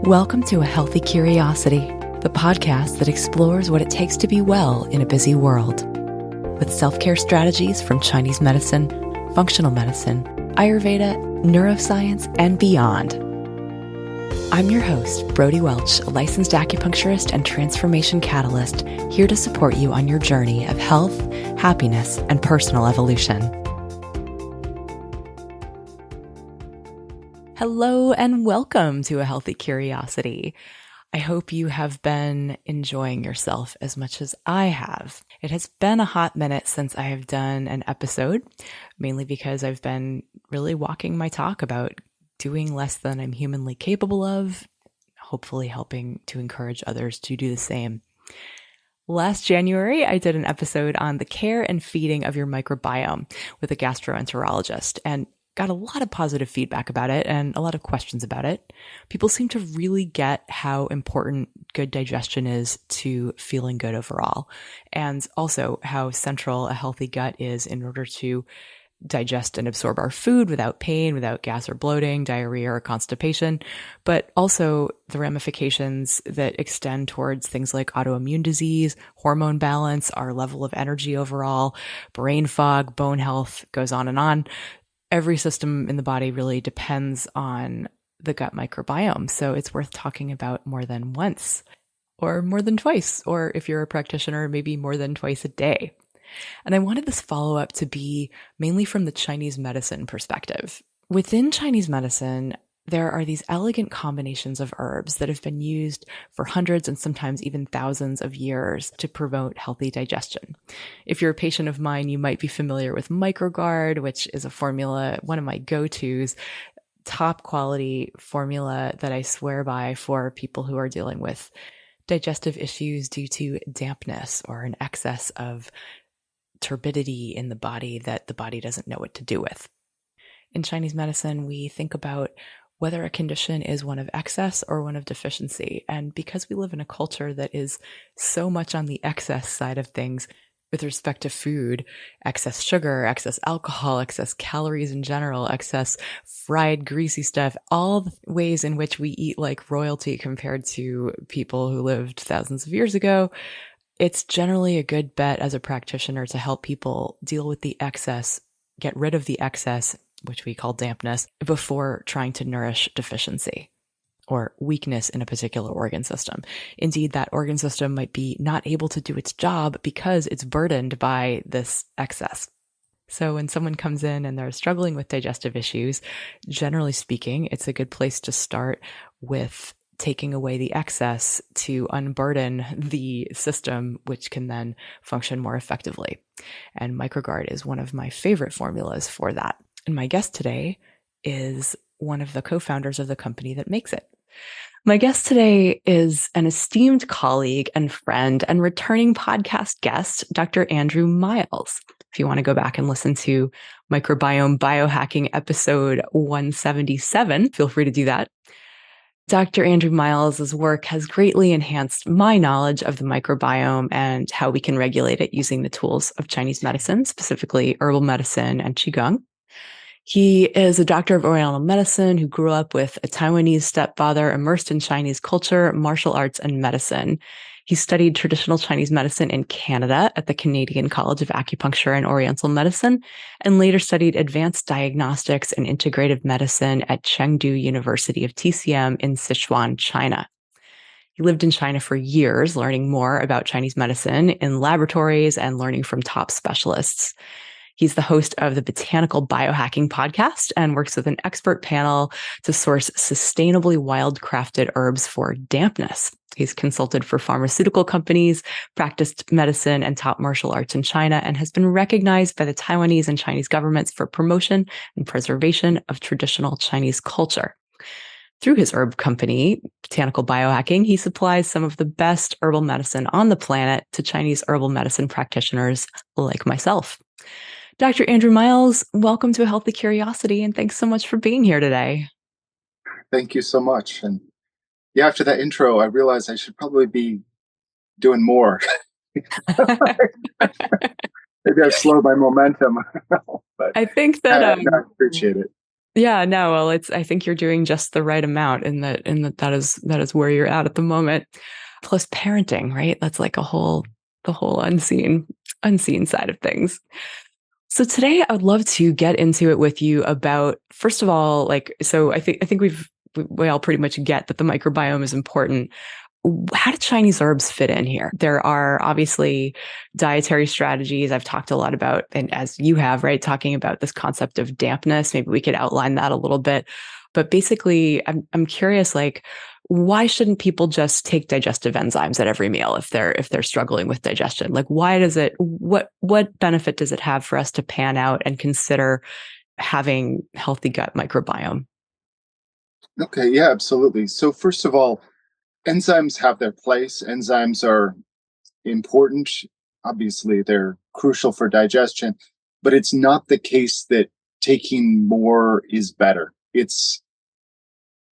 Welcome to A Healthy Curiosity, the podcast that explores what it takes to be well in a busy world. With self-care strategies from Chinese medicine, functional medicine, Ayurveda, neuroscience, and beyond. I'm your host, Brody Welch, a licensed acupuncturist and transformation catalyst, here to support you on your journey of health, happiness, and personal evolution. Hello and welcome to A Healthy Curiosity. I hope you have been enjoying yourself as much as I have. It has been a hot minute since I have done an episode, mainly because I've been really walking my talk about doing less than I'm humanly capable of, hopefully helping to encourage others to do the same. Last January, I did an episode on the care and feeding of your microbiome with a gastroenterologist, and got a lot of positive feedback about it and a lot of questions about it. People seem to really get how important good digestion is to feeling good overall, and also how central a healthy gut is in order to digest and absorb our food without pain, without gas or bloating, diarrhea or constipation, but also the ramifications that extend towards things like autoimmune disease, hormone balance, our level of energy overall, brain fog, bone health, goes on and on. Every system in the body really depends on the gut microbiome. So it's worth talking about more than once, or more than twice, or if you're a practitioner, maybe more than twice a day. And I wanted this follow-up to be mainly from the Chinese medicine perspective. Within Chinese medicine, there are these elegant combinations of herbs that have been used for hundreds and sometimes even thousands of years to promote healthy digestion. If you're a patient of mine, you might be familiar with MicroGuard, which is a formula, one of my go-tos, top quality formula that I swear by for people who are dealing with digestive issues due to dampness or an excess of turbidity in the body that the body doesn't know what to do with. In Chinese medicine, we think about whether a condition is one of excess or one of deficiency. And because we live in a culture that is so much on the excess side of things with respect to food, excess sugar, excess alcohol, excess calories in general, excess fried, greasy stuff, all the ways in which we eat like royalty compared to people who lived thousands of years ago, it's generally a good bet as a practitioner to help people deal with the excess, get rid of the excess, which we call dampness, before trying to nourish deficiency or weakness in a particular organ system. Indeed, that organ system might be not able to do its job because it's burdened by this excess. So when someone comes in and they're struggling with digestive issues, generally speaking, it's a good place to start with taking away the excess to unburden the system, which can then function more effectively. And MicroGuard is one of my favorite formulas for that. And my guest today is one of the co-founders of the company that makes it. My guest today is an esteemed colleague and friend and returning podcast guest, Dr. Andrew Miles. If you want to go back and listen to Microbiome Biohacking episode 177, feel free to do that. Dr. Andrew Miles' work has greatly enhanced my knowledge of the microbiome and how we can regulate it using the tools of Chinese medicine, specifically herbal medicine and Qigong. He is a doctor of Oriental medicine who grew up with a Taiwanese stepfather, immersed in Chinese culture, martial arts, and medicine. He studied traditional Chinese medicine in Canada at the Canadian College of Acupuncture and Oriental Medicine, and later studied advanced diagnostics and integrative medicine at Chengdu University of TCM in Sichuan, China. He lived in China for years, learning more about Chinese medicine in laboratories and learning from top specialists. He's the host of the Botanical Biohacking podcast and works with an expert panel to source sustainably wildcrafted herbs for dampness. He's consulted for pharmaceutical companies, practiced medicine and taught martial arts in China, and has been recognized by the Taiwanese and Chinese governments for promotion and preservation of traditional Chinese culture. Through his herb company, Botanical Biohacking, he supplies some of the best herbal medicine on the planet to Chinese herbal medicine practitioners like myself. Dr. Andrew Miles, welcome to A Healthy Curiosity, and thanks so much for being here today. Thank you so much. And yeah, after that intro, I realized I should probably be doing more. Maybe I've slowed my momentum. But I think that I appreciate it. Yeah, no, well, I think you're doing just the right amount that is where you're at the moment. Plus parenting, right? That's like the whole unseen side of things. So today I would love to get into it with you about, first of all, like, so I think we all pretty much get that the microbiome is important. How do Chinese herbs fit in here? There are obviously dietary strategies I've talked a lot about, and as you have, right, talking about this concept of dampness. Maybe we could outline that a little bit. But basically, I'm curious, like, why shouldn't people just take digestive enzymes at every meal if they're struggling with digestion? Like, why does it? What benefit does it have for us to pan out and consider having healthy gut microbiome? Okay, yeah, absolutely. So first of all, enzymes have their place. Enzymes are important. Obviously, they're crucial for digestion, but it's not the case that taking more is better. It's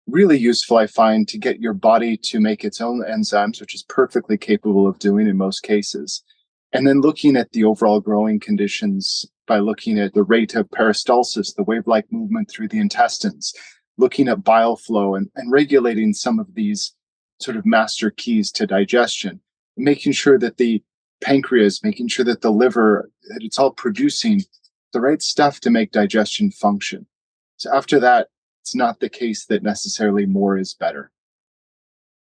really useful, I find, to get your body to make its own enzymes, which is perfectly capable of doing in most cases. And then looking at the overall growing conditions by looking at the rate of peristalsis, the wave like movement through the intestines, looking at bile flow and regulating some of these sort of master keys to digestion, making sure that the pancreas, making sure that the liver, that it's all producing the right stuff to make digestion function. So after that, it's not the case that necessarily more is better.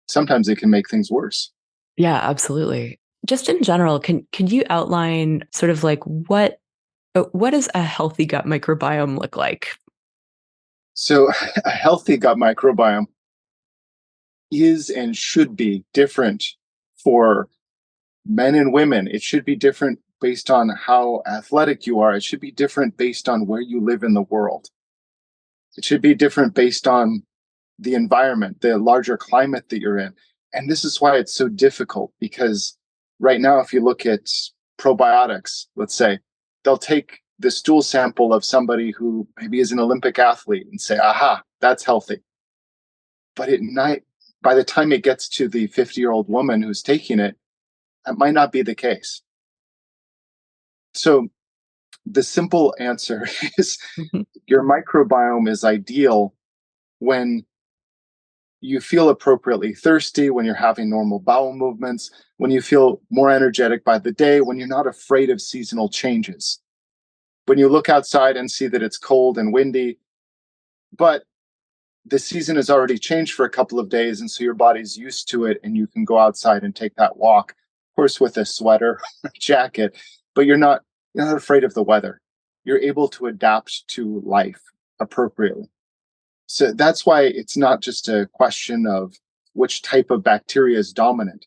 Sometimes it can make things worse. Yeah, absolutely. Just in general, can you outline sort of like what does a healthy gut microbiome look like? So, a healthy gut microbiome is and should be different for men and women. It should be different based on how athletic you are. It should be different based on where you live in the world. It should be different based on the environment, the larger climate that you're in. And this is why it's so difficult because right now, if you look at probiotics, let's say, they'll take the stool sample of somebody who maybe is an Olympic athlete and say, aha, that's healthy. But at night, by the time it gets to the 50-year-old woman who's taking it, that might not be the case. So the simple answer is Mhm. your microbiome is ideal when you feel appropriately thirsty, when you're having normal bowel movements, when you feel more energetic by the day, when you're not afraid of seasonal changes. When you look outside and see that it's cold and windy, but the season has already changed for a couple of days, and so your body's used to it, and you can go outside and take that walk, of course, with a sweater or jacket, but you're not afraid of the weather. You're able to adapt to life appropriately. So that's why it's not just a question of which type of bacteria is dominant,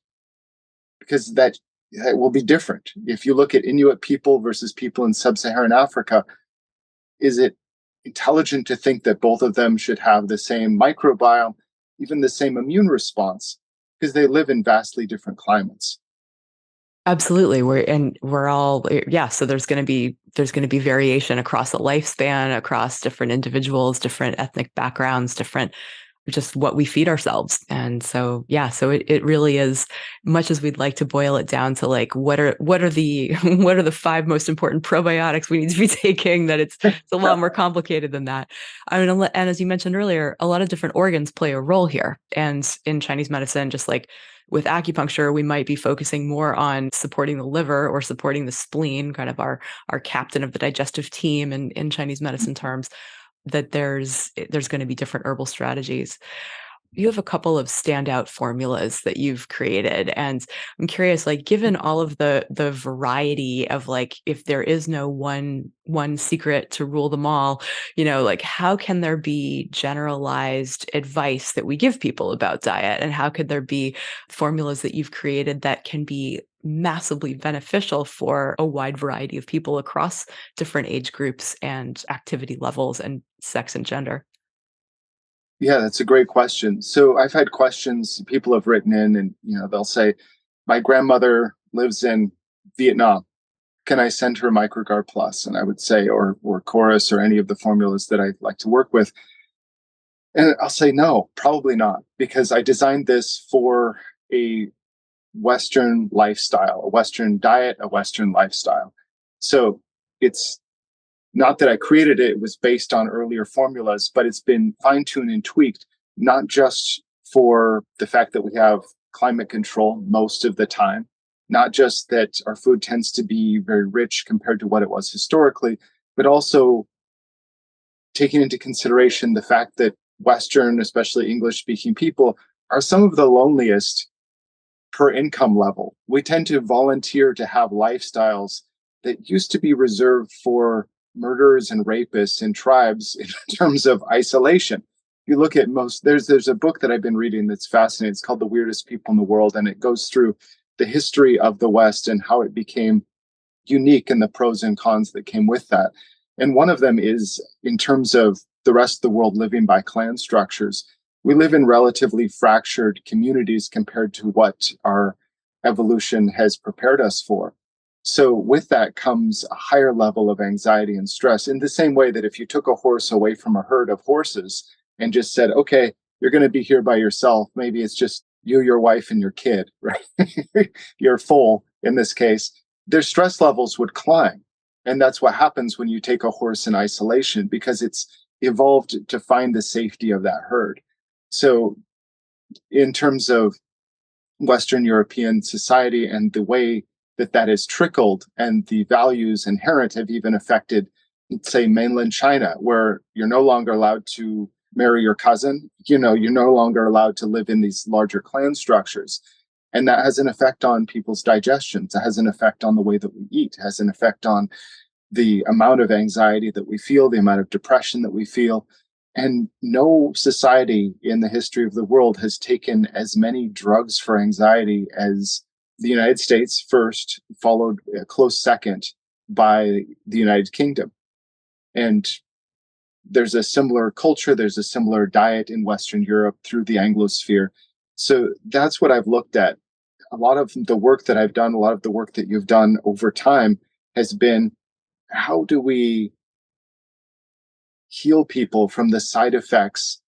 because that will be different. If you look at Inuit people versus people in sub Saharan Africa, is it intelligent to think that both of them should have the same microbiome, even the same immune response, because they live in vastly different climates? Absolutely. We're all, yeah, so there's going to be variation across a lifespan, across different individuals, different ethnic backgrounds, different just what we feed ourselves. And so, yeah, so it really is, much as we'd like to boil it down to like what are the what are the five most important probiotics we need to be taking, that it's a lot more complicated than that. I mean, and as you mentioned earlier, a lot of different organs play a role here. And in Chinese medicine, just like with acupuncture, we might be focusing more on supporting the liver or supporting the spleen, kind of our captain of the digestive team in Chinese medicine terms, that there's going to be different herbal strategies. You have a couple of standout formulas that you've created, and I'm curious, like, given all of the variety of, like, if there is no one secret to rule them all, like, how can there be generalized advice that we give people about diet, and how could there be formulas that you've created that can be massively beneficial for a wide variety of people across different age groups and activity levels and sex and gender? Yeah, that's a great question. So I've had questions, people have written in and they'll say, my grandmother lives in Vietnam. Can I send her MicroGuard Plus? And I would say, or Chorus or any of the formulas that I like to work with. And I'll say no, probably not, because I designed this for a Western lifestyle, a Western diet, a Western lifestyle. So it's Not that I created it, it was based on earlier formulas, but it's been fine tuned and tweaked, not just for the fact that we have climate control most of the time, not just that our food tends to be very rich compared to what it was historically, but also taking into consideration the fact that Western, especially English speaking people, are some of the loneliest per income level. We tend to volunteer to have lifestyles that used to be reserved for murderers and rapists in tribes in terms of isolation. You look at most, there's a book that I've been reading that's fascinating. It's called The Weirdest People in the World, and it goes through the history of the West and how it became unique and the pros and cons that came with that. And one of them is in terms of the rest of the world living by clan structures. We live in relatively fractured communities compared to what our evolution has prepared us for. So, with that comes a higher level of anxiety and stress, in the same way that if you took a horse away from a herd of horses and just said, okay, you're going to be here by yourself, maybe it's just you, your wife, and your kid, right? Your foal in this case, their stress levels would climb. And that's what happens when you take a horse in isolation because it's evolved to find the safety of that herd. So, in terms of Western European society and the way that that has trickled and the values inherent have even affected, say, mainland China, where you're no longer allowed to marry your cousin, you're no longer allowed to live in these larger clan structures. And that has an effect on people's digestions. It has an effect on the way that we eat. It has an effect on the amount of anxiety that we feel, the amount of depression that we feel. And no society in the history of the world has taken as many drugs for anxiety as the United States first, followed a close second by the United Kingdom. And there's a similar culture, there's a similar diet in Western Europe through the Anglosphere. So that's what I've looked at. A lot of the work that I've done, a lot of the work that you've done over time has been how do we heal people from the side effects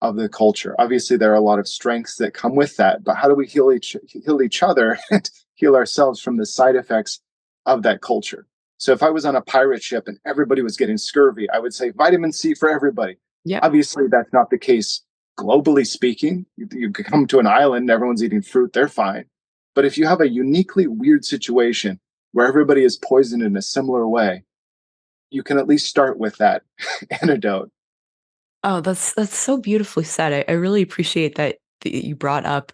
of the culture? Obviously, there are a lot of strengths that come with that, but how do we heal each other and heal ourselves from the side effects of that culture? So if I was on a pirate ship and everybody was getting scurvy, I would say vitamin C for everybody. Yeah. Obviously, that's not the case globally speaking. You could come to an island and everyone's eating fruit, they're fine. But if you have a uniquely weird situation where everybody is poisoned in a similar way, you can at least start with that antidote. Oh, that's so beautifully said. I really appreciate that you brought up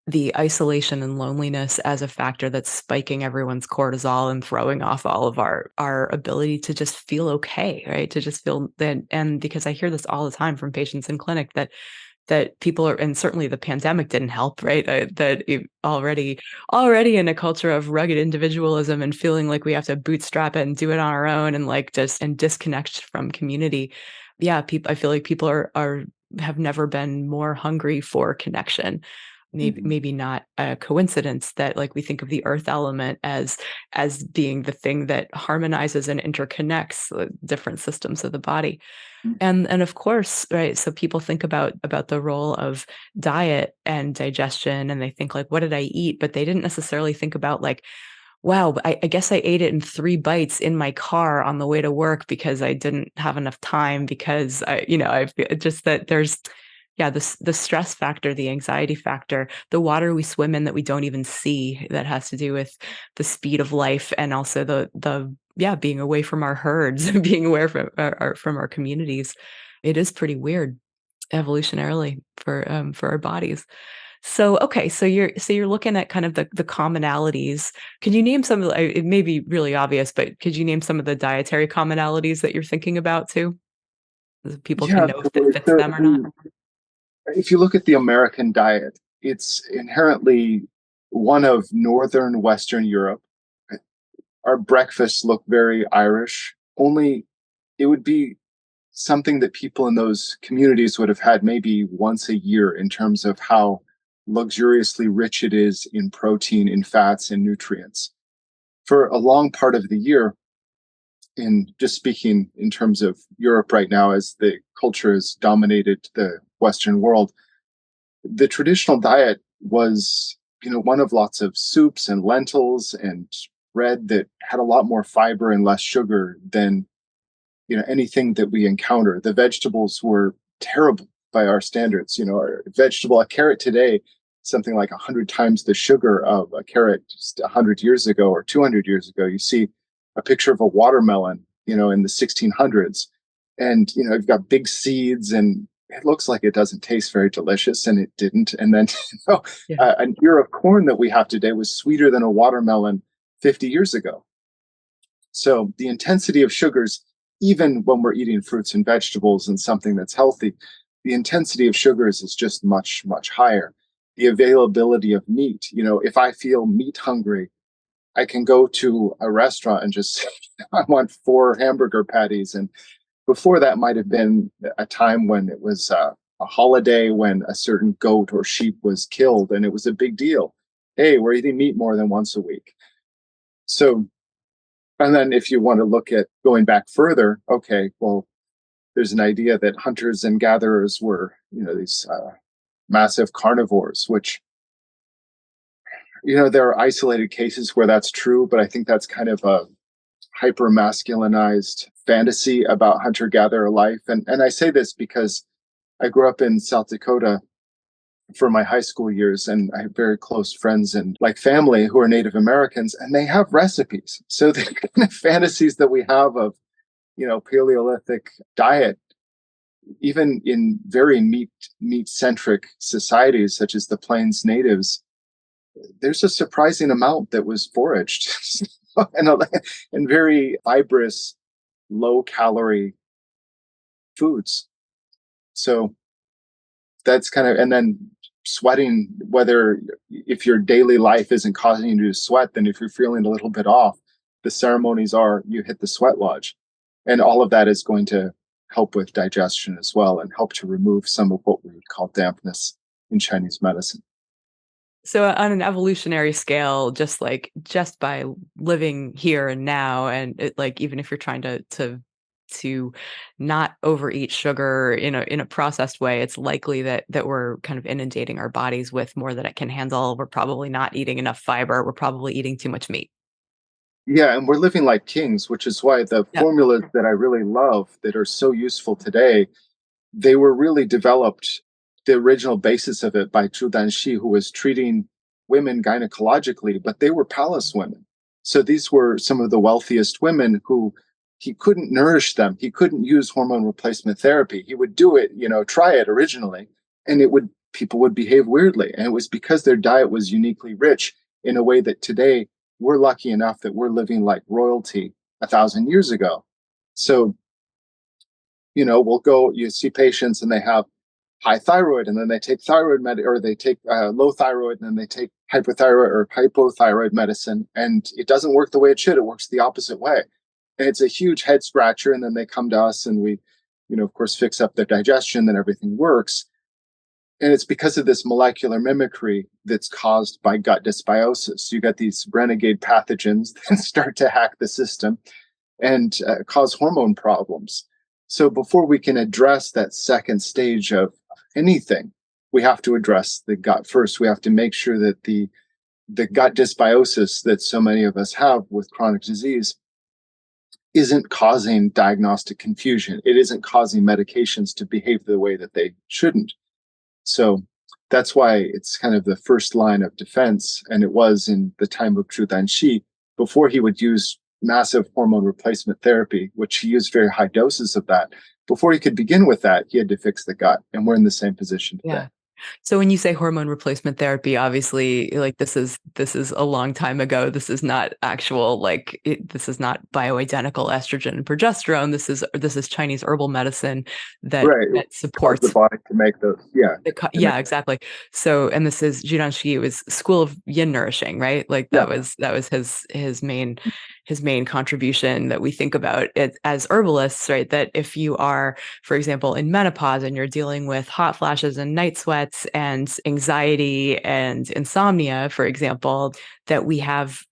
the isolation and loneliness as a factor that's spiking everyone's cortisol and throwing off all of our ability to just feel okay, right? To just feel that, and because I hear this all the time from patients in clinic that people are, and certainly the pandemic didn't help, right? That already in a culture of rugged individualism and feeling like we have to bootstrap it and do it on our own and like just and disconnect from community. Yeah, people. I feel like people are have never been more hungry for connection. Mhm. Maybe not a coincidence that like we think of the earth element as being the thing that harmonizes and interconnects different systems of the body. And of course, right, so people think about the role of diet and digestion, and they think like, "What did I eat?" But they didn't necessarily think about like, "Wow, I guess I ate it in 3 bites in my car on the way to work because I didn't have enough time because I feel just that there's yeah, the stress factor, the anxiety factor, the water we swim in that we don't even see that has to do with the speed of life and also the yeah, being away from our herds, being away from our communities. It is pretty weird evolutionarily for our bodies. So, okay, so you're looking at kind of the commonalities. Can you name some of the it may be really obvious, but could you name some of the dietary commonalities that you're thinking about too? So people can Yeah, know if so it fits them or not? if you look at the American diet, it's inherently one of Northern Western Europe. Our breakfasts look very Irish, only it would be something that people in those communities would have had maybe once a year in terms of how luxuriously rich it is in protein, in fats, and nutrients. For a long part of the year, in just speaking in terms of Europe right now, as the culture has dominated the Western world, the traditional diet was, one of lots of soups and lentils and bread that had a lot more fiber and less sugar than anything that we encounter. The vegetables were terrible by our standards. A carrot today, something like 100 times the sugar of a carrot just 100 years ago or 200 years ago. You see a picture of a watermelon, in the 1600s, and you've got big seeds, and it looks like it doesn't taste very delicious, and it didn't. And then Yeah. an ear of corn that we have today was sweeter than a watermelon 50 years ago. So the intensity of sugars, even when we're eating fruits and vegetables and something that's healthy, the intensity of sugars is just much, much higher. The availability of meat, if I feel meat hungry, I can go to a restaurant and just, I want 4 hamburger patties. And before that might have been a time when it was a holiday, when a certain goat or sheep was killed, and it was a big deal. Hey, we're eating meat more than once a week. So, and then if you want to look at going back further, okay, well, there's an idea that hunters and gatherers were, these massive carnivores, which, there are isolated cases where that's true, but I think that's kind of a hyper masculinized fantasy about hunter gatherer life. And I say this because I grew up in South Dakota for my high school years, and I have very close friends and like family who are Native Americans, and they have recipes. So the kind of fantasies that we have of, Paleolithic diet, even in very meat centric societies such as the Plains natives, there's a surprising amount that was foraged and very fibrous, low calorie foods. So that's kind of, and then sweating, whether if your daily life isn't causing you to sweat, then if you're feeling a little bit off, the ceremonies are you hit the sweat lodge. And all of that is going to help with digestion as well and help to remove some of what we would call dampness in Chinese medicine. So on an evolutionary scale, just by living here and now, and even if you're trying to not overeat sugar in a processed way, it's likely that we're kind of inundating our bodies with more than it can handle. We're probably not eating enough fiber. We're probably eating too much meat. Yeah, and we're living like kings, which is why the Yeah. formulas that I really love that are so useful today, they were really developed, the original basis of it by Zhu Danxi, who was treating women gynecologically, but they were palace women. So these were some of the wealthiest women who he couldn't nourish them. He couldn't use hormone replacement therapy. He would do it, try it originally, and people would behave weirdly. And it was because their diet was uniquely rich in a way that today we're lucky enough that we're living like royalty 1,000 years ago. So we'll go, you see patients and they have high thyroid, and then they take or they take low thyroid, and then they take hyperthyroid or hypothyroid medicine, and it doesn't work the way it should. It works the opposite way. And it's a huge head scratcher. And then they come to us and we, of course, fix up their digestion, then everything works. And it's because of this molecular mimicry that's caused by gut dysbiosis. You got these renegade pathogens that start to hack the system and cause hormone problems. So before we can address that second stage of anything, we have to address the gut first. We have to make sure that the gut dysbiosis that so many of us have with chronic disease isn't causing diagnostic confusion. It isn't causing medications to behave the way that they shouldn't. So that's why it's kind of the first line of defense. And it was in the time of Zhu Danxi, before he would use massive hormone replacement therapy, which he used very high doses of that. Before he could begin with that, he had to fix the gut. And we're in the same position today. Yeah. So when you say hormone replacement therapy, obviously, this is a long time ago. This is not actual this is not bioidentical estrogen and progesterone. This is Chinese herbal medicine that Right. that Cause the supports. body to make those. Yeah. Yeah, exactly. So, and this is Jidanshi was School of Yin Nourishing, right? Like Yeah. that was his main contribution that we think about it as herbalists, right? That if you are, for example, in menopause and you're dealing with hot flashes and night sweats and anxiety and insomnia, for example, that we have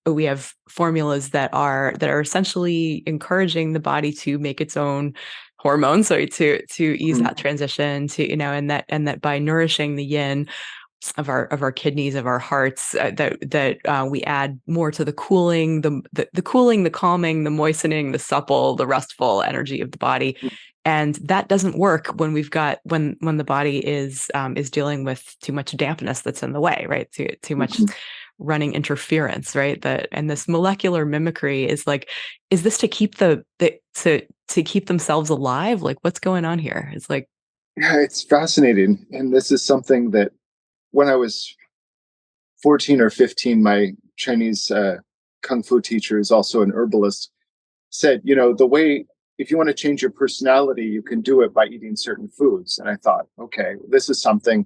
formulas that are essentially encouraging the body to make its own hormones, so to ease that transition, to and that by nourishing the yin, of our kidneys, of our hearts, that we add more to the cooling, the cooling, the calming, the moistening, the supple, the restful energy of the body. And that doesn't work when we've got when the body is dealing with too much dampness that's in the way, right? Too much Mhm. running interference, right? And this molecular mimicry is like, is this to keep to keep themselves alive? Like, what's going on here? It's like, Yeah, it's fascinating. And this is something that when I was 14 or 15, my Chinese kung fu teacher, is also an herbalist, said, the way, if you want to change your personality, you can do it by eating certain foods. And I thought, okay, this is something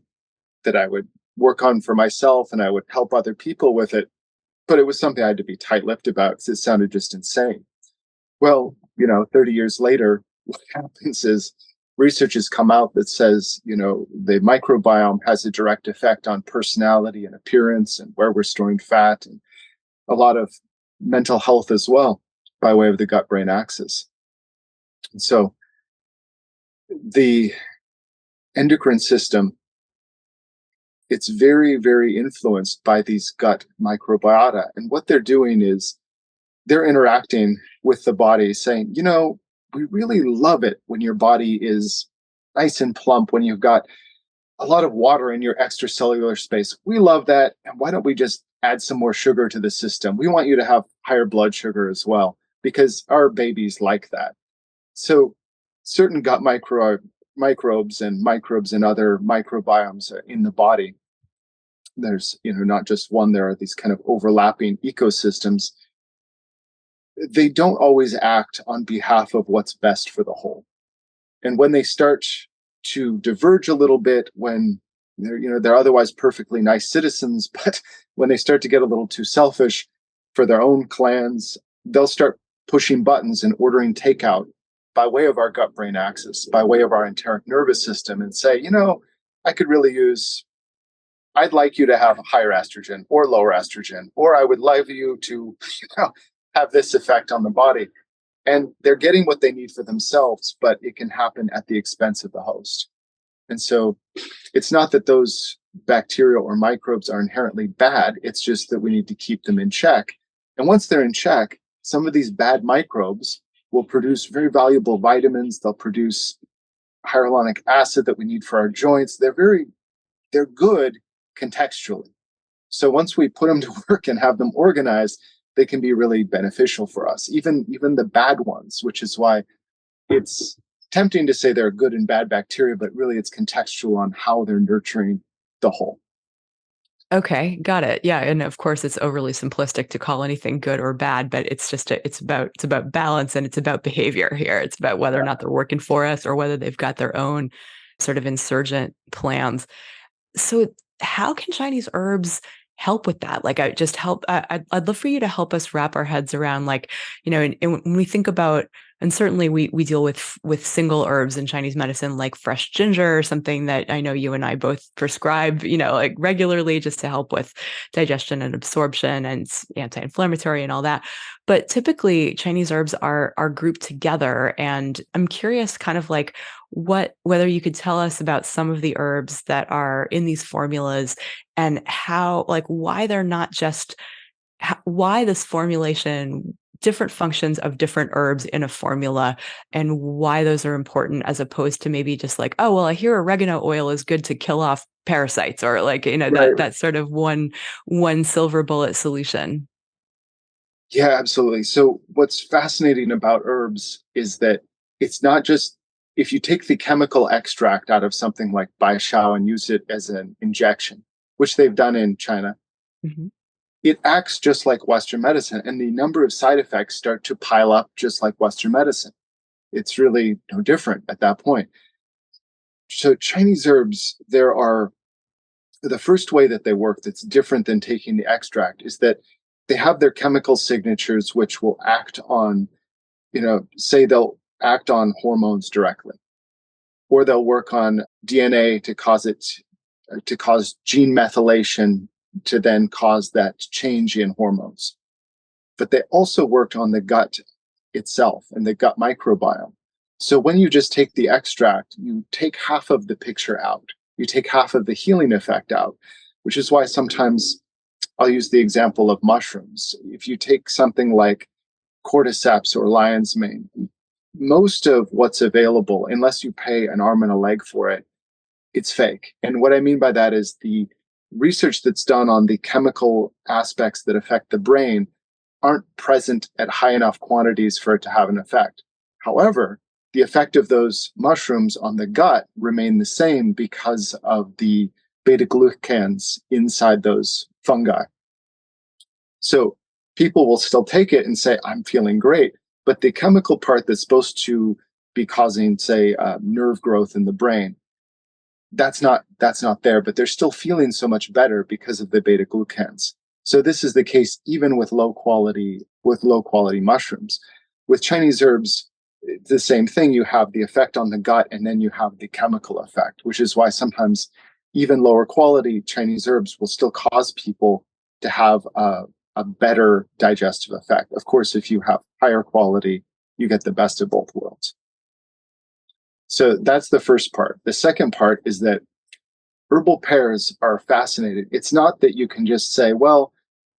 that I would work on for myself and I would help other people with it. But it was something I had to be tight lipped about because it sounded just insane. Well, 30 years later, what happens is research has come out that says, the microbiome has a direct effect on personality and appearance and where we're storing fat and a lot of mental health as well by way of the gut brain axis. And so the endocrine system, it's very, very influenced by these gut microbiota. And what they're doing is they're interacting with the body saying, we really love it when your body is nice and plump, when you've got a lot of water in your extracellular space. We love that. And why don't we just add some more sugar to the system? We want you to have higher blood sugar as well, because our babies like that. So certain microbes and other microbiomes in the body, there's, not just one, there are these kind of overlapping ecosystems. They don't always act on behalf of what's best for the whole. And when they start to diverge a little bit, when they're otherwise perfectly nice citizens, but when they start to get a little too selfish for their own clans, they'll start pushing buttons and ordering takeout by way of our gut brain axis, by way of our enteric nervous system, and say, I could really use, I'd like you to have higher estrogen or lower estrogen, or I would like you to, have this effect on the body. And they're getting what they need for themselves, but it can happen at the expense of the host. And so it's not that those bacteria or microbes are inherently bad. It's just that we need to keep them in check. And once they're in check, some of these bad microbes will produce very valuable vitamins. They'll produce hyaluronic acid that we need for our joints. They're good contextually. So once we put them to work and have them organized, they can be really beneficial for us, even the bad ones, which is why it's tempting to say they're good and bad bacteria, but really it's contextual on how they're nurturing the whole. okay, got it. Yeah, and of course it's overly simplistic to call anything good or bad, but it's about balance, and it's about behavior here. It's about whether or Yeah. not they're working for us or whether they've got their own sort of insurgent plans. So how can Chinese herbs help with that? Like, I just help. I'd love for you to help us wrap our heads around, like, and when we think about, and certainly we deal with single herbs in Chinese medicine, like fresh ginger, or something that I know you and I both prescribe, like regularly, just to help with digestion and absorption, and it's anti-inflammatory and all that. But typically, Chinese herbs are grouped together, and I'm curious, kind of like, whether you could tell us about some of the herbs that are in these formulas, and how, like, why they're not just, why this formulation, different functions of different herbs in a formula, and why those are important, as opposed to maybe just like, oh well, I hear oregano oil is good to kill off parasites, or like, Right. that sort of one silver bullet solution. Yeah, absolutely. So what's fascinating about herbs is that it's not just, if you take the chemical extract out of something like bai and use it as an injection, which they've done in China, Mhm. it acts just like Western medicine, and the number of side effects start to pile up just like Western medicine. It's really no different at that point. So Chinese herbs, there are, the first way that they work that's different than taking the extract is that they have their chemical signatures, which will act on, say they'll act on hormones directly, or they'll work on DNA to cause gene methylation to then cause that change in hormones. But they also worked on the gut itself and the gut microbiome. So when you just take the extract, you take half of the picture out. you take half of the healing effect out, which is why sometimes I'll use the example of mushrooms. If you take something like cordyceps or lion's mane, most of what's available, unless you pay an arm and a leg for it, it's fake. And what I mean by that is the research that's done on the chemical aspects that affect the brain aren't present at high enough quantities for it to have an effect. However, the effect of those mushrooms on the gut remain the same because of the beta glucans inside those fungi. So people will still take it and say, I'm feeling great. But the chemical part that's supposed to be causing, say, nerve growth in the brain, that's not there, but they're still feeling so much better because of the beta glucans. So this is the case even with low quality mushrooms. With Chinese herbs, it's the same thing. You have the effect on the gut, and then you have the chemical effect, which is why sometimes even lower quality Chinese herbs will still cause people to have a better digestive effect. Of course, if you have higher quality, you get the best of both worlds. So that's the first part. The second part is that herbal pairs are fascinating. It's not that you can just say, well,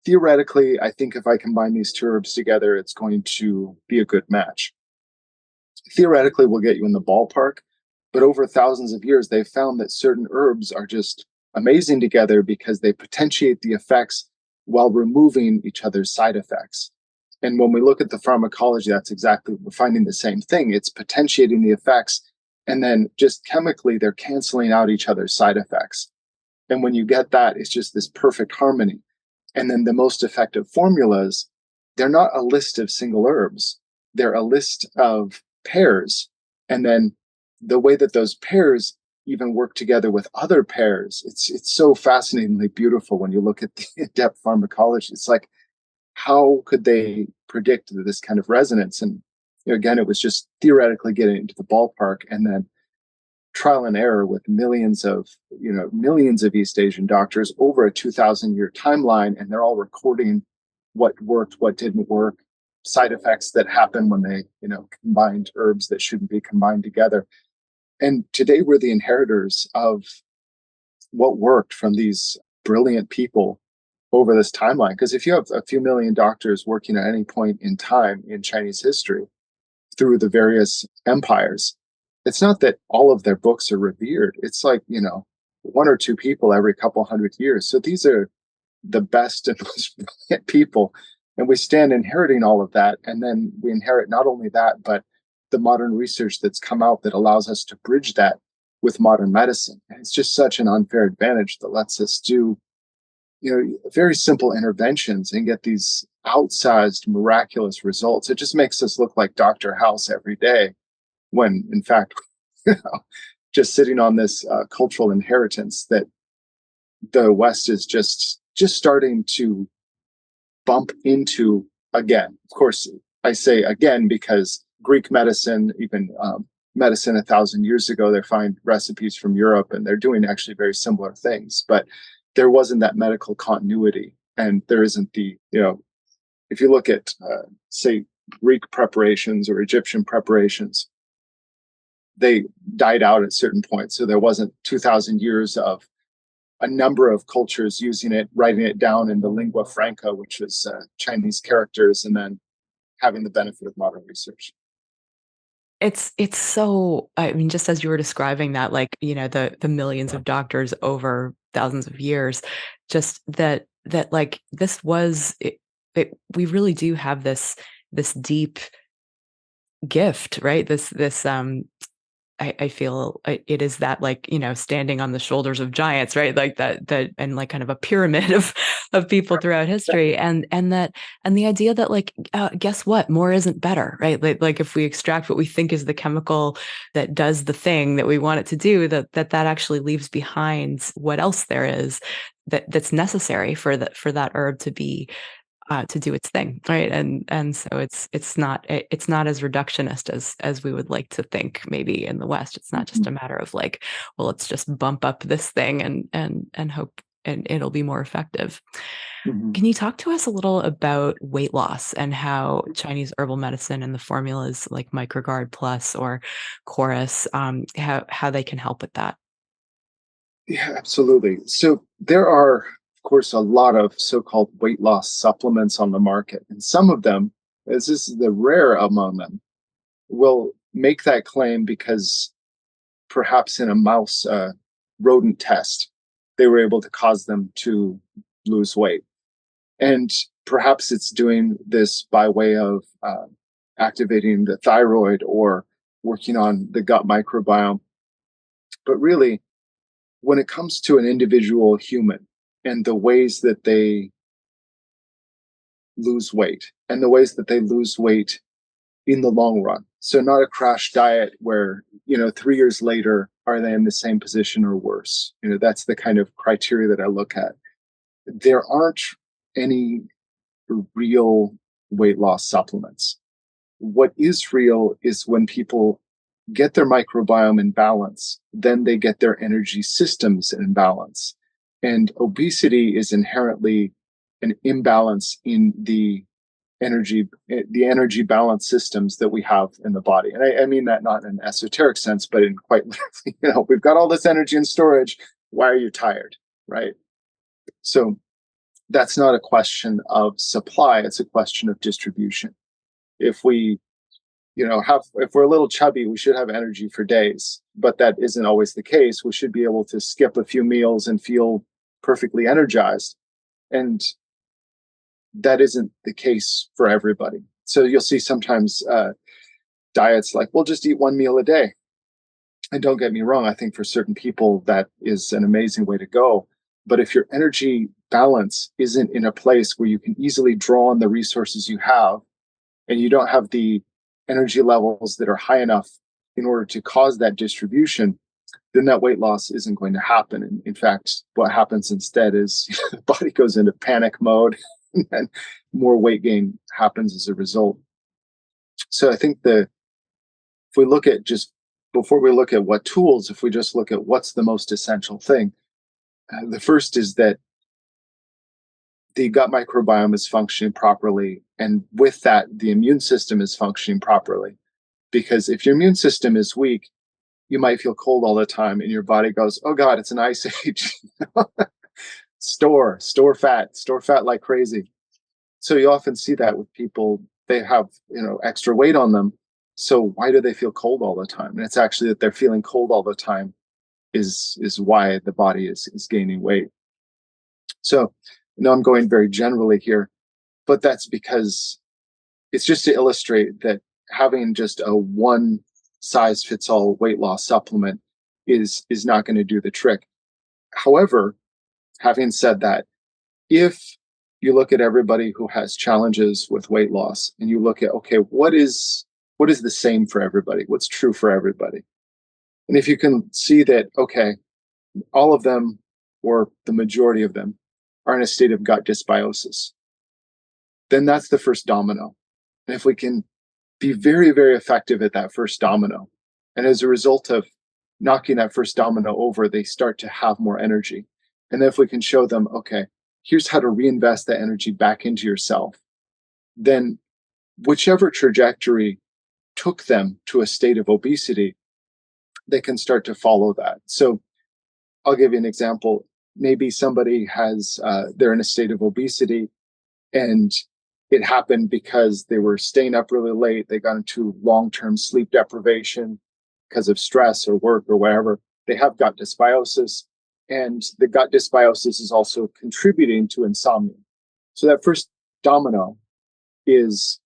theoretically, I think if I combine these two herbs together, it's going to be a good match. Theoretically, we'll get you in the ballpark, but over thousands of years, they've found that certain herbs are just amazing together because they potentiate the effects while removing each other's side effects. And when we look at the pharmacology, that's exactly, we're finding the same thing. It's potentiating the effects, and then just chemically, they're canceling out each other's side effects. And when you get that, it's just this perfect harmony. And then the most effective formulas, they're not a list of single herbs, they're a list of pairs. And then the way that those pairs even work together with other pairs, it's so fascinatingly beautiful when you look at the in-depth pharmacology. It's like, how could they predict this kind of resonance? And again, it was just theoretically getting into the ballpark, and then trial and error with millions of East Asian doctors over a 2,000-year timeline, and they're all recording what worked, what didn't work, side effects that happen when they combined herbs that shouldn't be combined together. And today we're the inheritors of what worked from these brilliant people over this timeline. Because if you have a few million doctors working at any point in time in Chinese history through the various empires, it's not that all of their books are revered. It's like, one or two people every couple hundred years. So these are the best and most brilliant people. And we stand inheriting all of that. And then we inherit not only that, but the modern research that's come out that allows us to bridge that with modern medicine. And it's just such an unfair advantage that lets us do, very simple interventions and get these outsized, miraculous results. It just makes us look like Dr. House every day, when in fact, just sitting on this cultural inheritance that the West is just starting to bump into again. Of course, I say again because Greek medicine, even medicine 1,000 years ago, they find recipes from Europe and they're doing actually very similar things. But there wasn't that medical continuity, and there isn't if you look at, say, Greek preparations or Egyptian preparations, they died out at certain points. So there wasn't 2,000 years of a number of cultures using it, writing it down in the lingua franca, which is Chinese characters, and then having the benefit of modern research. It's so, I mean, just as you were describing that, like, the millions of doctors over thousands of years, just that like this was we really do have this deep gift, right? This I feel it is that, like, standing on the shoulders of giants, right? Like that and like kind of a pyramid of people throughout history, and the idea that, like, guess what, more isn't better, right? Like if we extract what we think is the chemical that does the thing that we want it to do, that actually leaves behind what else there is that's necessary for that herb to be to do its thing, right? And so it's not as reductionist as we would like to think. Maybe in the West, it's not just Mhm. a matter of like, well, let's just bump up this thing and hope and it'll be more effective. Mhm. Can you talk to us a little about weight loss and how Chinese herbal medicine and the formulas like MicroGuard Plus or Chorus, how they can help with that? Yeah, absolutely. So there are, of course, a lot of so-called weight loss supplements on the market, and some of them, as this is the rare among them, will make that claim because perhaps in a mouse rodent test, they were able to cause them to lose weight. And perhaps it's doing this by way of activating the thyroid or working on the gut microbiome. But really, when it comes to an individual human and the ways that they lose weight and the ways that they lose weight in the long run. So not a crash diet where, 3 years later, are they in the same position or worse? That's the kind of criteria that I look at. There aren't any real weight loss supplements. What is real is when people get their microbiome in balance, then they get their energy systems in balance. And obesity is inherently an imbalance in the energy balance systems that we have in the body. And I mean that not in an esoteric sense, but in quite literally, we've got all this energy in storage. Why are you tired? Right. So that's not a question of supply, it's a question of distribution. If we, if we're a little chubby, we should have energy for days, but that isn't always the case. We should be able to skip a few meals and feel perfectly energized. And that isn't the case for everybody. So you'll see sometimes diets like, we'll just eat one meal a day. And don't get me wrong, I think for certain people that is an amazing way to go. But if your energy balance isn't in a place where you can easily draw on the resources you have, and you don't have the energy levels that are high enough in order to cause that distribution, then that weight loss isn't going to happen. And in fact, what happens instead is the body goes into panic mode and more weight gain happens as a result. So I think if we look at just before we look at what tools, if we just look at what's the most essential thing, the first is that the gut microbiome is functioning properly. And with that, the immune system is functioning properly. Because if your immune system is weak, you might feel cold all the time and your body goes, oh God, it's an ice age. Store fat like crazy. So you often see that with people, they have, extra weight on them. So why do they feel cold all the time? And it's actually that they're feeling cold all the time is why the body is gaining weight. So I'm going very generally here, but that's because it's just to illustrate that having just a one size fits all weight loss supplement is not going to do the trick. However, having said that, if you look at everybody who has challenges with weight loss and you look at, okay, what is the same for everybody? What's true for everybody? And if you can see that, okay, all of them or the majority of them are in a state of gut dysbiosis, then that's the first domino. And if we can be very, very effective at that first domino, and as a result of knocking that first domino over, they start to have more energy. And then if we can show them, okay, here's how to reinvest that energy back into yourself, then whichever trajectory took them to a state of obesity, they can start to follow that. So I'll give you an example. Maybe somebody they're in a state of obesity and it happened because they were staying up really late. They got into long-term sleep deprivation because of stress or work or whatever. They have gut dysbiosis, and the gut dysbiosis is also contributing to insomnia. So that first domino is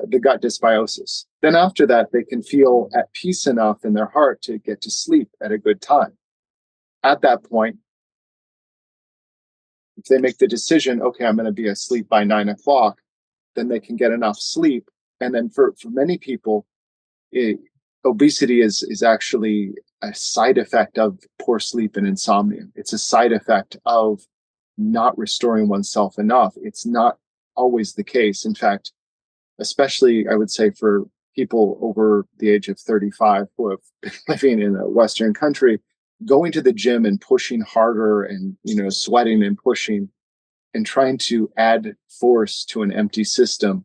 the gut dysbiosis. Then after that, they can feel at peace enough in their heart to get to sleep at a good time. At that point, if they make the decision, okay, I'm going to be asleep by 9 o'clock, then they can get enough sleep. And then for many people, obesity is actually a side effect of poor sleep and insomnia. It's a side effect of not restoring oneself enough. It's not always the case. In fact, especially I would say for people over the age of 35 who have been living in a Western country, going to the gym and pushing harder and sweating and pushing and trying to add force to an empty system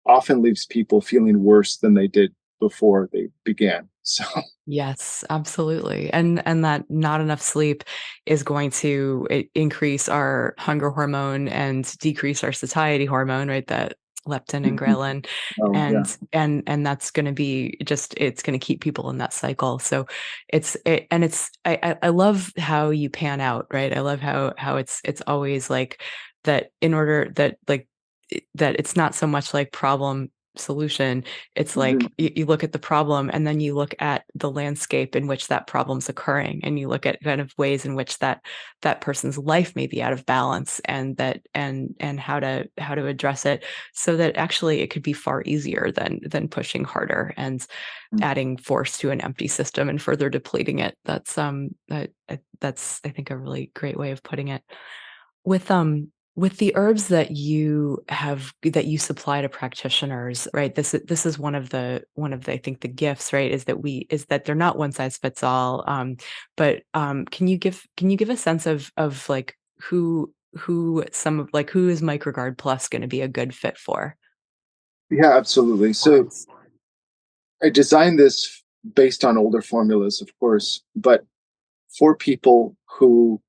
often leaves people feeling worse than they did before they began. So, Yes, absolutely. And that not enough sleep is going to increase our hunger hormone and decrease our satiety hormone, right? That leptin and mhm. ghrelin. Oh, yeah. And that's going to be just it's going to keep people in that cycle. So I love how you pan out, right? I love how it's always like that in order that like that it's not so much like problem solution. It's Mhm. like you look at the problem and then you look at the landscape in which that problem's occurring, and you look at kind of ways in which that person's life may be out of balance, and that and how to address it so that actually it could be far easier than pushing harder and adding force to an empty system and further depleting it. That's I think a really great way of putting it. With the herbs that you supply to practitioners, right? This is one of the I think the gifts, right? Is that they're not one size fits all. But can you give a sense of like who is MicroGuard Plus going to be a good fit for? Yeah, absolutely. So Words. I designed this based on older formulas, of course, but for people who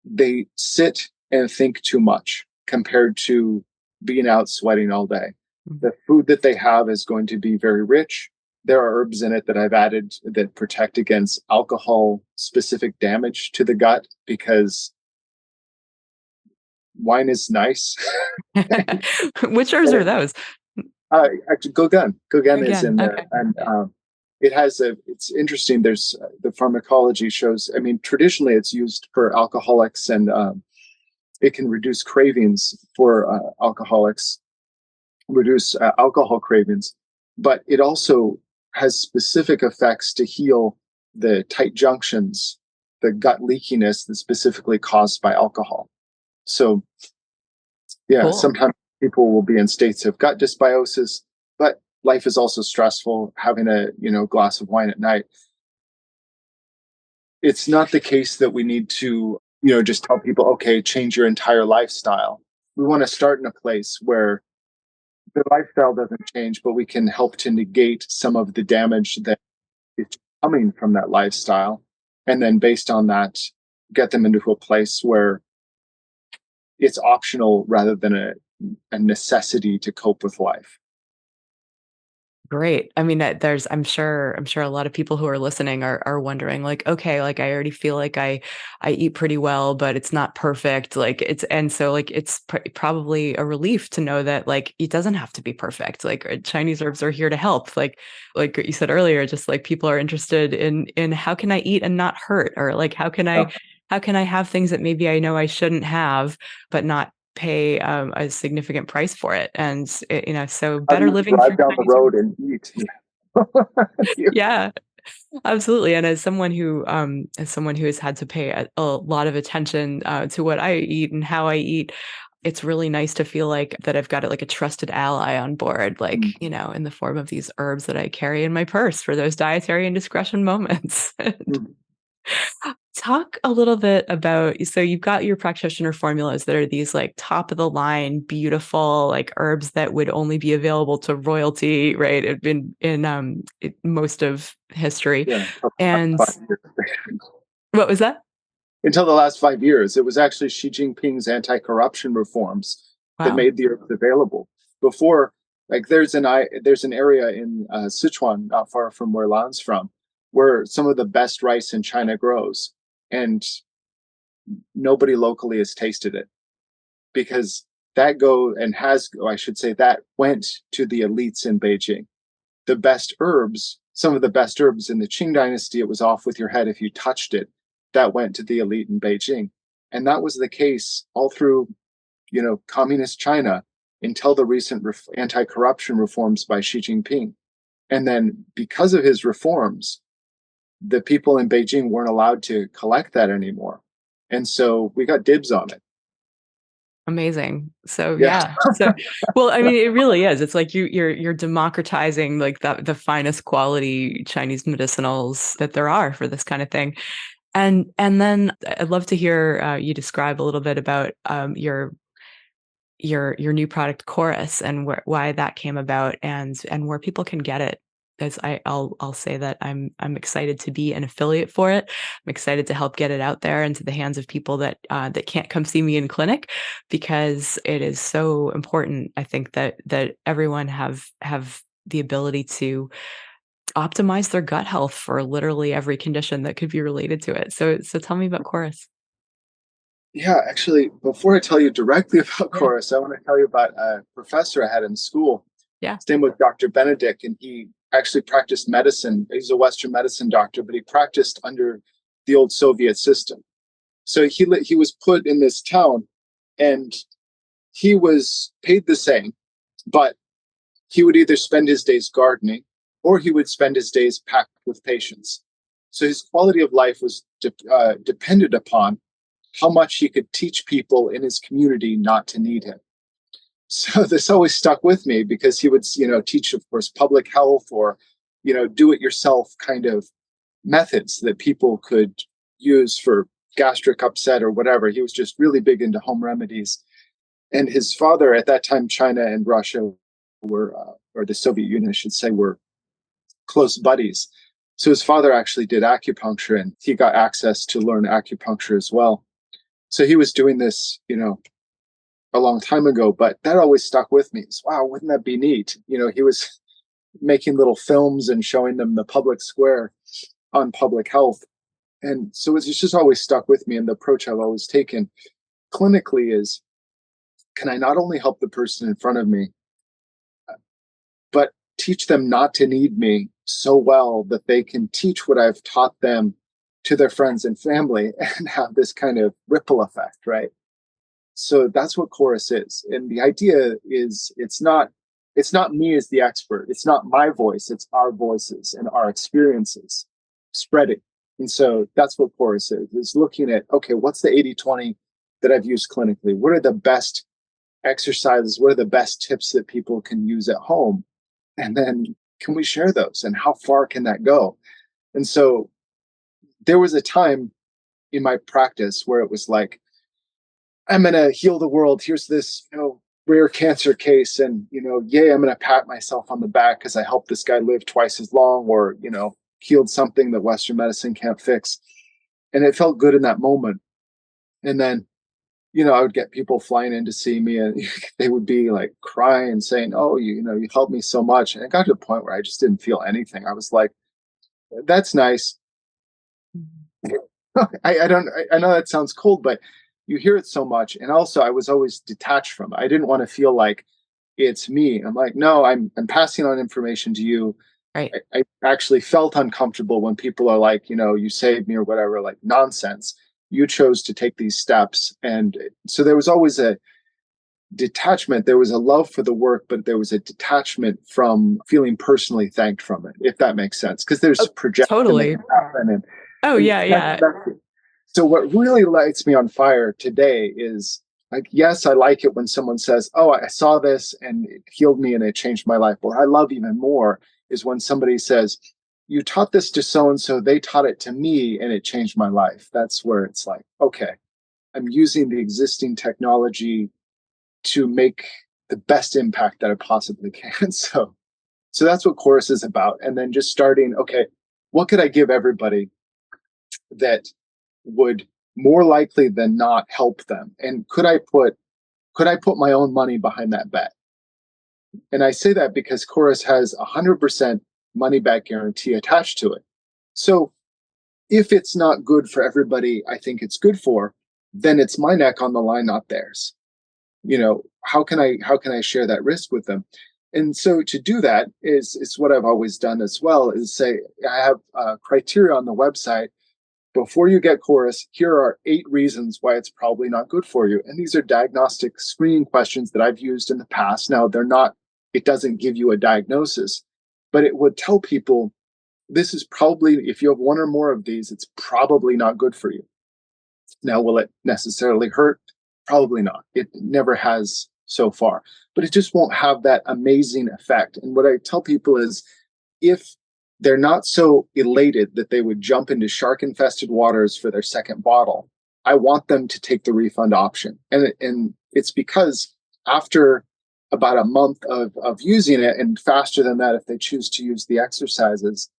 they sit and think too much compared to being out sweating all day. Mhm. The food that they have is going to be very rich. There are herbs in it that I've added that protect against alcohol specific damage to the gut because wine is nice. Which herbs are those? Actually, Gogun. Gogun is Again, in there, okay. and it has a. It's interesting. There's the pharmacology shows. I mean, traditionally, it's used for alcoholics, and it can reduce cravings for alcoholics, reduce alcohol cravings, but it also has specific effects to heal the tight junctions, the gut leakiness that's specifically caused by alcohol. So yeah, Cool. sometimes people will be in states of gut dysbiosis, but life is also stressful. Having a glass of wine at night, it's not the case that we need to just tell people, okay, change your entire lifestyle. We want to start in a place where the lifestyle doesn't change, but we can help to negate some of the damage that is coming from that lifestyle, and then based on that, get them into a place where it's optional rather than a necessity to cope with life. Great. I mean, I'm sure a lot of people who are listening are wondering like, okay, like I already feel like I eat pretty well, but it's not perfect. Like it's and so like it's probably a relief to know that like it doesn't have to be perfect. Like Chinese herbs are here to help. Like you said earlier, just like people are interested in how can I eat and not hurt, or like Yeah. how can I have things that maybe I know I shouldn't have, but not pay a significant price for it. And so How do better you living drive through down the Chinese road herbs. and eat? Yeah, absolutely. And as someone who has had to pay a lot of attention to what I eat and how I eat, it's really nice to feel like that I've got like a trusted ally on board, like, in the form of these herbs that I carry in my purse for those dietary indiscretion moments. Talk a little bit about, so you've got your practitioner formulas that are these like top of the line, beautiful like herbs that would only be available to royalty, right? In most of history. Yeah, And 5 years. what was that? Until the last 5 years, it was actually Xi Jinping's anti-corruption reforms that Wow. made the herbs available. Before, like there's an area in Sichuan, not far from where Lan's from, where some of the best rice in China grows, and nobody locally has tasted it because that go and has, I should say, that went to the elites in Beijing. The best herbs, some of the best herbs in the Qing dynasty, it was off with your head if you touched it. That went to the elite in Beijing. And that was the case all through, communist China until the recent anti-corruption reforms by Xi Jinping. And then because of his reforms, the people in Beijing weren't allowed to collect that anymore. And so we got dibs on it. Amazing. So Yeah. yeah. So well, I mean, it really is. It's like you're democratizing like the finest quality Chinese medicinals that there are for this kind of thing. And then I'd love to hear you describe a little bit about your new product Chorus and why that came about and where people can get it as I'll say that I'm excited to be an affiliate for it. I'm excited to help get it out there into the hands of people that that can't come see me in clinic, because it is so important. I think that everyone have the ability to optimize their gut health for literally every condition that could be related to it. So tell me about chorus. Yeah, actually, before I tell you directly about Yeah. chorus, I want to tell you about a professor I had in school. Yeah. His name was Dr. Benedict, and he actually practiced medicine. He's a Western medicine doctor, but he practiced under the old Soviet system. So he was put in this town, and he was paid the same, but he would either spend his days gardening or he would spend his days packed with patients. So his quality of life was dependent upon how much he could teach people in his community not to need him. So this always stuck with me because he would, teach, of course, public health or, do it yourself kind of methods that people could use for gastric upset or whatever. He was just really big into home remedies. And his father, at that time, China and Russia were, or the Soviet Union, I should say, were close buddies. So his father actually did acupuncture, and he got access to learn acupuncture as well. So he was doing this, a long time ago, but that always stuck with me. It's, wow, wouldn't that be neat? He was making little films and showing them the public square on public health. And so it's just always stuck with me. And the approach I've always taken clinically is, can I not only help the person in front of me, but teach them not to need me so well that they can teach what I've taught them to their friends and family and have this kind of ripple effect, right? So that's what chorus is. And the idea is it's not me as the expert. It's not my voice. It's our voices and our experiences spreading. And so that's what chorus is looking at, okay, what's the 80-20 that I've used clinically? What are the best exercises? What are the best tips that people can use at home? And then can we share those? And how far can that go? And so there was a time in my practice where it was like, I'm going to heal the world. Here's this, rare cancer case. And, yay, I'm going to pat myself on the back because I helped this guy live twice as long, or, healed something that Western medicine can't fix. And it felt good in that moment. And then, I would get people flying in to see me, and they would be like crying, saying, "Oh, you helped me so much." And it got to the point where I just didn't feel anything. I was like, "That's nice." I know that sounds cold, but you hear it so much. And also, I was always detached from it. I didn't want to feel like it's me. I'm like, no, I'm passing on information to you. Right. I actually felt uncomfortable when people are like, you saved me or whatever, like nonsense. You chose to take these steps. And so there was always a detachment. There was a love for the work, but there was a detachment from feeling personally thanked from it, if that makes sense. Because there's Oh, projection that totally. can happen. Oh And yeah, yeah. so what really lights me on fire today is, like, yes, I like it when someone says, "Oh, I saw this and it healed me and it changed my life." What I love even more is when somebody says, "You taught this to so and so, they taught it to me and it changed my life." That's where it's like, okay, I'm using the existing technology to make the best impact that I possibly can. So that's what chorus is about. And then just starting, okay, what could I give everybody that would more likely than not help them? And could I put my own money behind that bet? And I say that because chorus has 100% money back guarantee attached to it. So if it's not good for everybody I think it's good for, then it's my neck on the line, not theirs. How can I share that risk with them? And so to do that is what I've always done as well, is say, I have criteria on the website. Before you get chorus, here are 8 reasons why it's probably not good for you. And these are diagnostic screening questions that I've used in the past. Now, it doesn't give you a diagnosis, but it would tell people, this is probably, if you have one or more of these, it's probably not good for you. Now, will it necessarily hurt? Probably not. It never has so far, but it just won't have that amazing effect. And what I tell people is, if they're not so elated that they would jump into shark infested waters for their second bottle, I want them to take the refund option. And it's because after about a month of using it, and faster than that if they choose to use the exercises,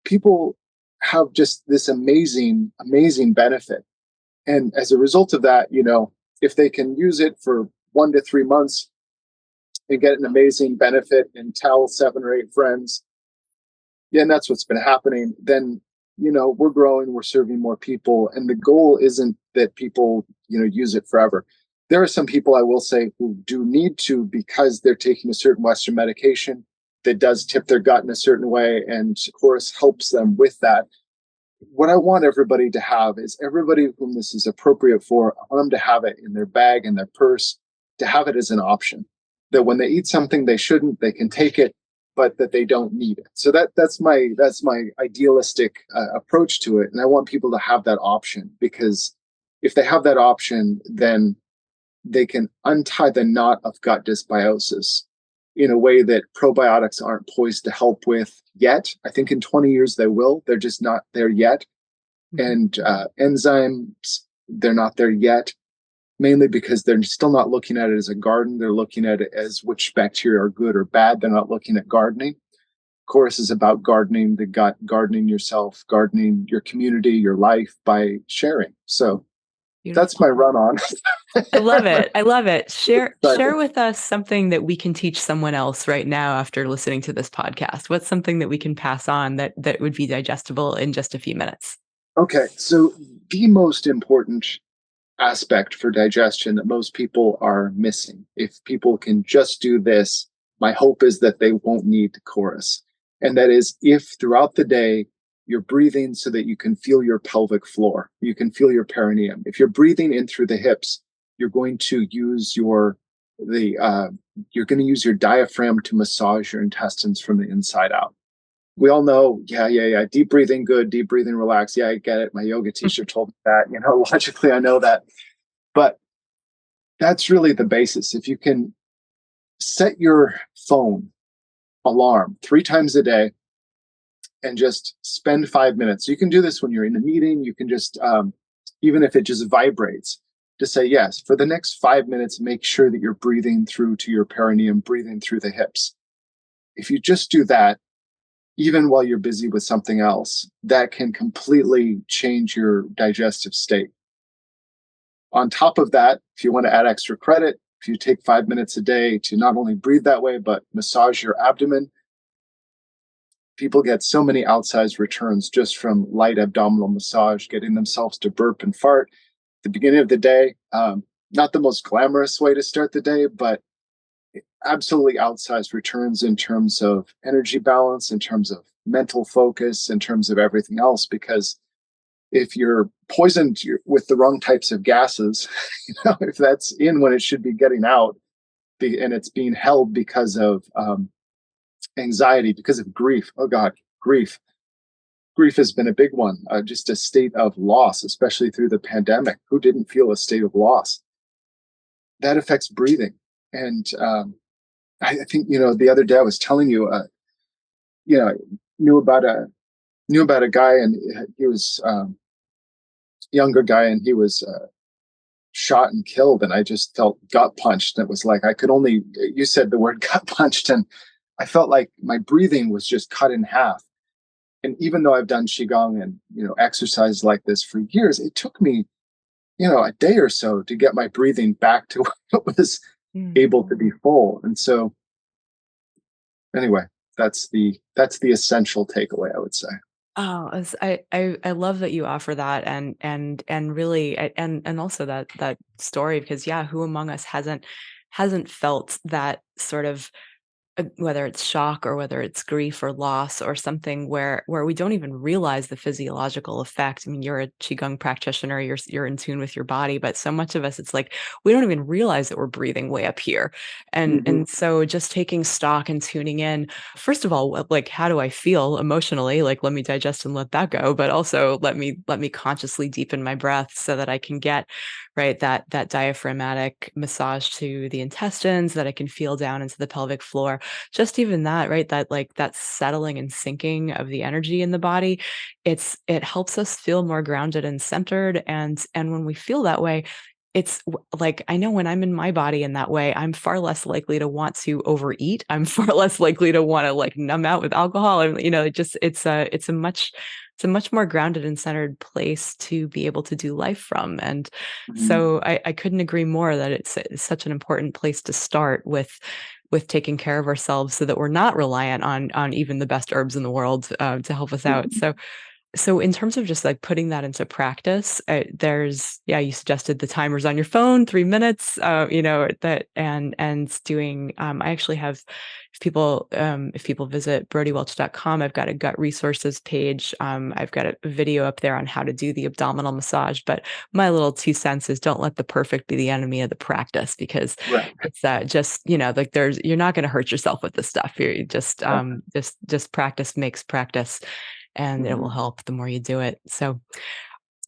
people have just this amazing, amazing benefit. And as a result of that, if they can use it for 1 to 3 months and get an amazing benefit and tell 7 or 8 friends, yeah, and that's what's been happening, then, we're growing, we're serving more people. And the goal isn't that people, use it forever. There are some people, I will say, who do need to, because they're taking a certain Western medication that does tip their gut in a certain way. And of course, helps them with that. What I want everybody to have is, everybody whom this is appropriate for, I want them to have it in their bag, in their purse, to have it as an option. That when they eat something they shouldn't, they can take it, but that they don't need it. So that's my idealistic approach to it, and I want people to have that option, because if they have that option, then they can untie the knot of gut dysbiosis in a way that probiotics aren't poised to help with yet. I think in 20 years they will. They're just not there yet. Mhm. And enzymes, they're not there yet, mainly because they're still not looking at it as a garden. They're looking at it as which bacteria are good or bad. They're not looking at gardening. Course is about gardening the gut, gardening yourself, gardening your community, your life, by sharing. So that's my Beautiful. run on. I love it. I love it. But Share with us something that we can teach someone else right now after listening to this podcast. What's something that we can pass on that would be digestible in just a few minutes? okay, so the most important aspect for digestion that most people are missing, if people can just do this, my hope is that they won't need chorus. And that is, if throughout the day you're breathing so that you can feel your pelvic floor, you can feel your perineum. If you're breathing in through the hips, you're going to use the you're going to use your diaphragm to massage your intestines from the inside out. We all know, yeah. Deep breathing, good. Deep breathing, relax. Yeah, I get it. My yoga teacher told me that. Logically, I know that. But that's really the basis. If you can set your phone alarm 3 times a day and just spend 5 minutes, you can do this when you're in a meeting. You can just, even if it just vibrates, to say, yes, for the next 5 minutes, make sure that you're breathing through to your perineum, breathing through the hips. If you just do that, even while you're busy with something else, that can completely change your digestive state. On top of that, if you want to add extra credit, if you take 5 minutes a day to not only breathe that way, but massage your abdomen, people get so many outsized returns just from light abdominal massage, getting themselves to burp and fart at the beginning of the day. Not the most glamorous way to start the day, but absolutely outsized returns in terms of energy balance, in terms of mental focus, in terms of everything else. Because if you're poisoned with the wrong types of gases, if that's in when it should be getting out, and it's being held because of anxiety, because of grief. Oh God, grief. Grief has been a big one. Just a state of loss, especially through the pandemic. Who didn't feel a state of loss? That affects breathing. And I think, the other day I was telling you, you know, knew about a knew about a guy, and he was younger guy, and he was shot and killed, and I just felt gut punched. And it was like, I could only, you said the word gut punched, and I felt like my breathing was just cut in half. And even though I've done qigong and exercise like this for years, it took me a day or so to get my breathing back to what was Mm. able to be full. And so anyway, that's the essential takeaway, I would say. Oh, I love that you offer that, and really, and also that story, because yeah, who among us hasn't felt that sort of, whether it's shock or whether it's grief or loss or something, where we don't even realize the physiological effect. I mean, you're a qigong practitioner, you're in tune with your body, but so much of us, it's like we don't even realize that we're breathing way up here. and Mm-hmm. and so just taking stock and tuning in, first of all, like, how do I feel emotionally? Like, let me digest and let that go, but also let me consciously deepen my breath so that I can get right that diaphragmatic massage to the intestines, that I can feel down into the pelvic floor. Just even that, right? That, like, that settling and sinking of the energy in the body, it helps us feel more grounded and centered. And when we feel that way, it's like, I know when I'm in my body in that way, I'm far less likely to want to overeat. I'm far less likely to want to like numb out with alcohol. And, it just, it's a much more grounded and centered place to be able to do life from. And Mhm. so I couldn't agree more that it's such an important place to start with taking care of ourselves so that we're not reliant on even the best herbs in the world to help us out. Mhm. So in terms of just like putting that into practice, you suggested the timers on your phone, 3 minutes, that and doing. I actually have, if people visit brodywelch.com, I've got a gut resources page. I've got a video up there on how to do the abdominal massage. But my little 2 cents is don't let the perfect be the enemy of the practice, because Right. it's just like you're not going to hurt yourself with this stuff. You're just practice makes practice, and it will Mhm. help the more you do it. So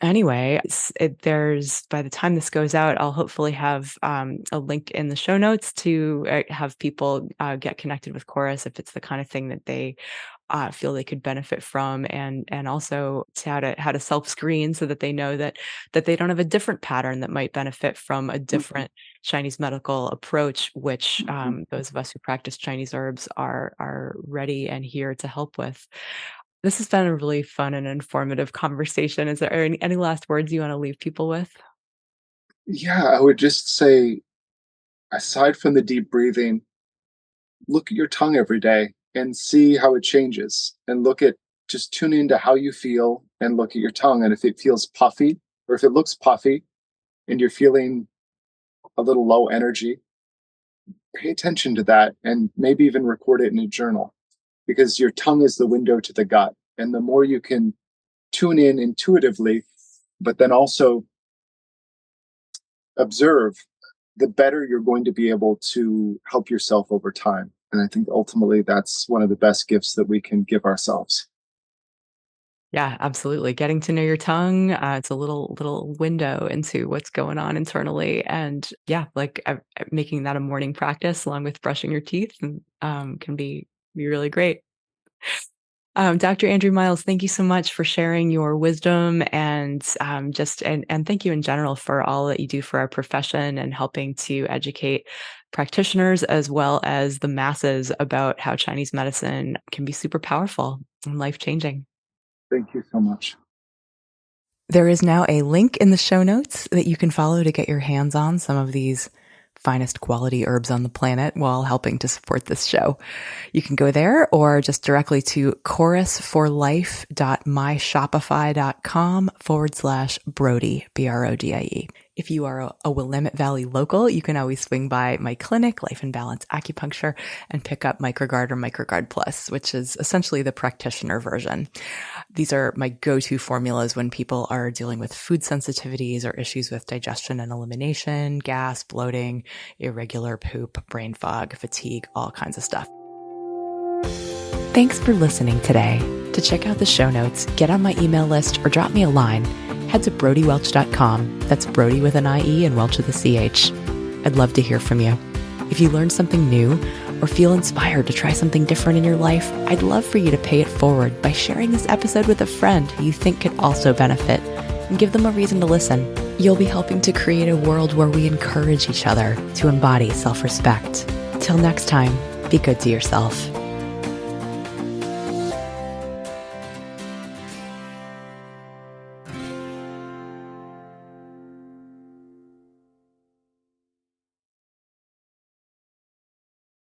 anyway, there's by the time this goes out, I'll hopefully have a link in the show notes to have people get connected with Chorus if it's the kind of thing that they feel they could benefit from, and also to how to self screen so that they know that they don't have a different pattern that might benefit from a Mhm. different Chinese medical approach, which Mhm. those of us who practice Chinese herbs are ready and here to help with. This has been a really fun and informative conversation. Is there any last words you wanna leave people with? Yeah, I would just say, aside from the deep breathing, look at your tongue every day and see how it changes. And just tune into how you feel and look at your tongue. And if it feels puffy or if it looks puffy and you're feeling a little low energy, pay attention to that and maybe even record it in a journal, because your tongue is the window to the gut. And the more you can tune in intuitively, but then also observe, the better you're going to be able to help yourself over time. And I think ultimately that's one of the best gifts that we can give ourselves. Yeah, absolutely. Getting to know your tongue, it's a little window into what's going on internally, and yeah, like, making that a morning practice along with brushing your teeth and, can be really great. Dr. Andrew Miles, thank you so much for sharing your wisdom and and thank you in general for all that you do for our profession and helping to educate practitioners as well as the masses about how Chinese medicine can be super powerful and life changing. Thank you so much. There is now a link in the show notes that you can follow to get your hands on some of these finest quality herbs on the planet while helping to support this show. You can go there or just directly to chorusforlife.myshopify.com/Brody, Brodie. If you are a Willamette Valley local, you can always swing by my clinic, Life and Balance Acupuncture, and pick up Microguard or Microguard Plus, which is essentially the practitioner version. These are my go-to formulas when people are dealing with food sensitivities or issues with digestion and elimination, gas, bloating, irregular poop, brain fog, fatigue, all kinds of stuff. Thanks for listening today. To check out the show notes, get on my email list, or drop me a line, head to brodywelch.com. That's Brody with an IE and Welch with a CH. I'd love to hear from you. If you learned something new or feel inspired to try something different in your life, I'd love for you to pay it forward by sharing this episode with a friend who you think could also benefit, and give them a reason to listen. You'll be helping to create a world where we encourage each other to embody self-respect. Till next time, be good to yourself.